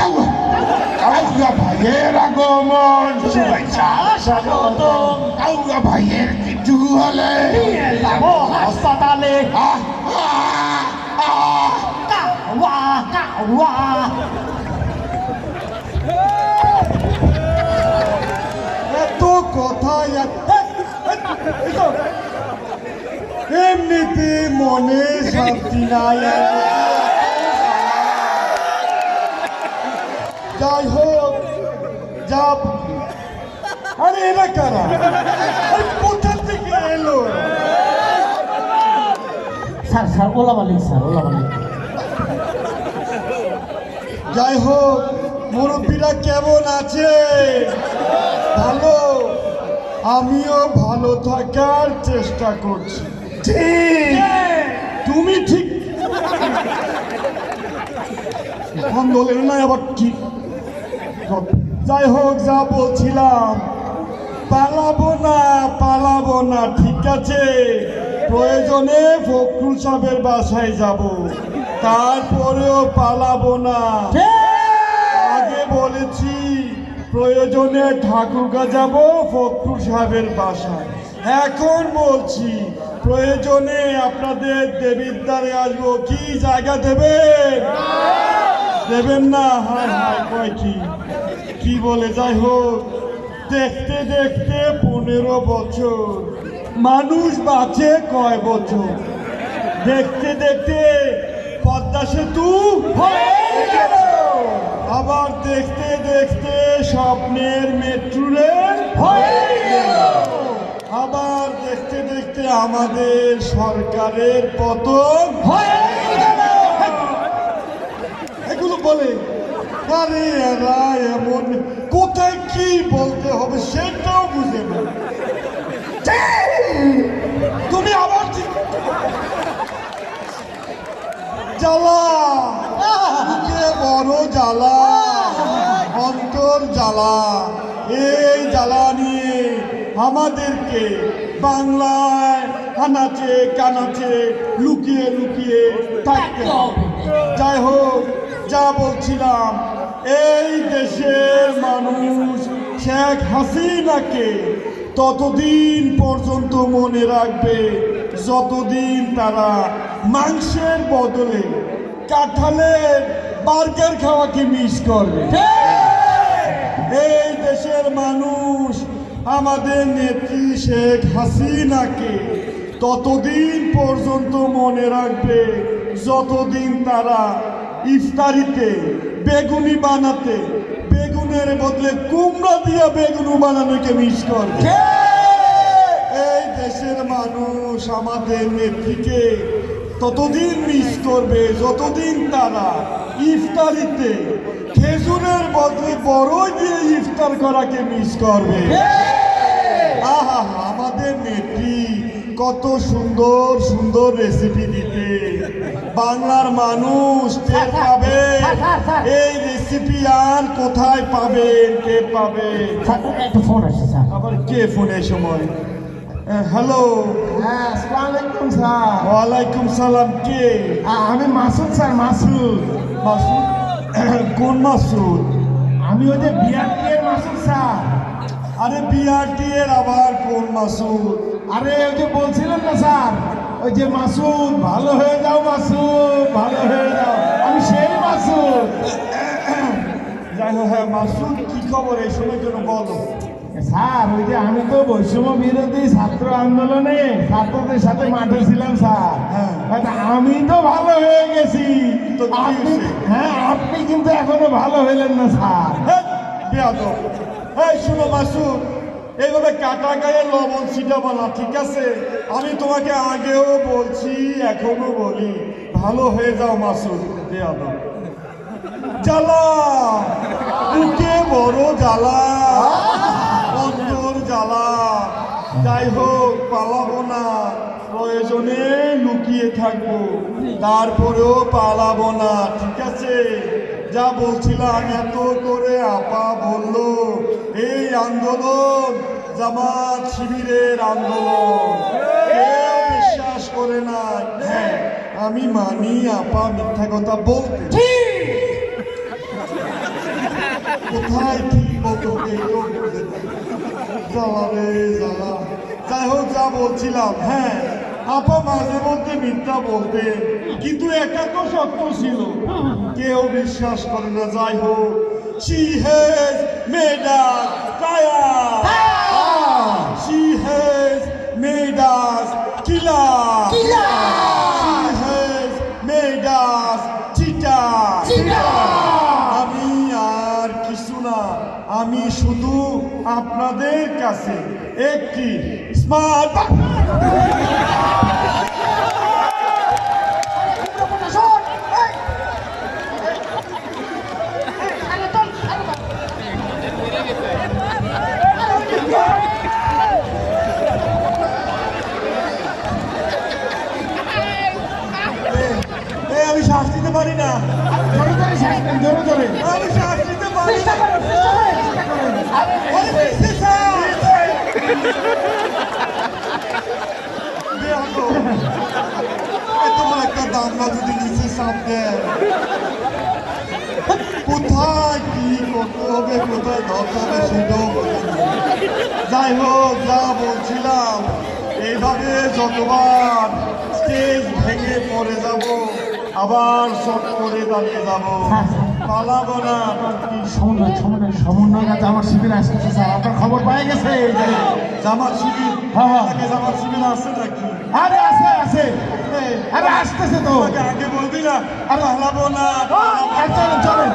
আউগা ভাইয়ের আগমন শুভেচ্ছা স্বাগতম। আউগা ভাইয়ের কিছু হলে যাবো হাসপাতালে। কাওয়া কাওয়া এত কথা এমনিতে মনে শান্তি নাই। যাই হোক যা। আরে এরা কারা? কোথা থেকে এলো? স্যার স্যার ওলা মালিক, স্যার ওলা মালিক। যাই হোক মুরব্বীরা কেমন আছে? ভালো? আমিও ভালো থাকার চেষ্টা করছি। ঠিক, তুমি ঠিক বলেন না আবার ঠিক। যাই হোক যা বলছিলাম, পালাবো না ঠিক আছে। প্রয়োজনে ফখরুল সাহেবের বাসায় যাব, তারপরেও পালাবো না। আগে বলেছি প্রয়োজনে ঠাকুরগা যাব ফখরুল সাহেবের বাসায়। এখন বলছি প্রয়োজনে আপনাদের দেবিদ্বারে আসবো। কি জায়গা দেবেন? দেবেন না? হায় হায় কয় কি বলে? যাই হোক দেখতে দেখতে 15 বছর, মানুষ বাঁচে কয় বছর? দেখতে দেখতে পদ্মা সেতু হয়ে গেল, আবার দেখতে দেখতে স্বপ্নের মেট্রো রেল হয়ে গেল, আবার দেখতে দেখতে আমাদের সরকারের পতন হয়ে গেল। এগুলো বলে আরে এরা এমন কোথায় কি বলতে হবে সেটাও বুঝে না। তুমি আবার জ্বালা, বড় জ্বালা, অন্তর জ্বালা। এই জ্বালা নিয়ে আমাদেরকে বাংলায় আনাচে কানাচে লুকিয়ে লুকিয়ে থাকতে হবে। যাই হোক যা বলছিলাম, এই দেশের মানুষ শেখ হাসিনাকে ততদিন পর্যন্ত মনে রাখবে যতদিন তারা মাংসের বদলে কাঁঠালের বার্গার খাওয়াকে মিস করবে। এই দেশের মানুষ আমাদের নেত্রী শেখ হাসিনাকে ততদিন পর্যন্ত মনে রাখবে যতদিন তারা ইফতারিতে বেগুনি বানাতে বেগুনের বদলে কুমড়া দিয়া বেগুনি বানানোকে মিস করবে। এই দেশের মানুষ আমাদের নেত্রীকে ততদিন মিস করবে যতদিন তারা ইফতারিতে খেজুরের বদলে বড়ই দিয়ে ইফতার করাকে মিস করবে। আহা, আমাদের নেত্রী কত সুন্দর সুন্দর রেসিপি দিতে, বাংলার মানুষ টের পাবে। এই রেসিপি আর কোথায় পাবেন? টের পাবে। একটা ফোন আসছে স্যার। আবার কে ফোনে সময়? হ্যালো। হ্যাঁ, আসসালামু আলাইকুম স্যার। ওয়ালাইকুম সালাম। কে? আমি মাসুদ স্যার। মাসুদ। মাসুদ? কোন মাসুদ? আমি ওই যে বিআরটি এর মাসুদ স্যার। আরে বিআরটি এর আবার কোন মাসুদ? আরে ওই যে বলছিলেন না স্যার, ওই যে মাসুদ ভালো হয়ে যাও, মাসুদ ভালো হয়ে যাও, আমি সেই মাসুদ। যাই হোক, হ্যাঁ মাসুদ, কি খবর এই সময় জন্য বলো। স্যার ওই যে আমি তো বৈষম্য বিরোধী ছাত্র আন্দোলনে ছাত্রদের সাথে মাঠে ছিলাম স্যার। হ্যাঁ। আমি তো ভালো হয়ে গেছি, তো কি হয়েছে? হ্যাঁ আপনি কিন্তু এখনো ভালো হইলেন না স্যার। বেয়াদব। এই শুনো মাসুদ, এইভাবে কাটা গায়ে লবণ ছিটাবো না, ঠিক আছে? আমি তোমাকে আগেও বলছি এখনো বলি, ভালো হয়ে যাও মাসুদ। বেয়াদব। জ্বালা, বুকে বড় জ্বালা, অন্তর জ্বালা। যাই হোক পালাবো না, প্রয়োজনে লুকিয়ে থাকবো, তারপরেও পালাবো না, ঠিক আছে? যা বলছিলাম, এত করে আপা বলল এই আন্দোলন জামাত শিবিরের আন্দোলন, কেউ বিশ্বাস করে না। হ্যাঁ আমি মানি আপা মিথ্যা কথা বলতে। কোথায় কি বলতে হবে এটাও বুঝে না। জ্বালা রে জ্বালা। যাই হোক, যা বলছিলাম, হ্যাঁ আপা মাঝে মধ্যে মিথ্যা বলতে, কিন্তু এটা তো সত্য ছিল, কেউ বিশ্বাস করে না। যাই হোক, she has made us fire, she has made us killer, she has made us cheater. আমি আর কিছু না, আমি শুধু আপনাদের কাছে একটি স্মার্ট আমি শ্বাস দিতে পারি না, জোরে জোরে শ্বাস নেন, জোরে জোরে। আমি শ্বাস দিতে পারি না। আরে পিছে স্যার। দেখো, এত বড় একটা দামলা যদি নিচে চাপ দেয়, কোথায় কি করতে হবে, কোথায় ধরতে হবে সেটাও বোঝা যায় না। যাই হোক, যা বলছিলাম, এইভাবে যতবার স্টেজ ভেঙে পড়ে যাব, আবার শট করে দাঁড়িয়ে যাব, পালাবো না। সমন্বয় কাছে আমার শিবির আসতেছে স্যার, আপনার খবর পাই গেছে এই যে জামাত শিবির, হ্যাঁ। আগে জামাত শিবির আছে নাকি? আরে আছে আছে, এই, আরে আসতেছে তো। তোমাকে আগে বলবি না, পালাবো না, চলেন চলেন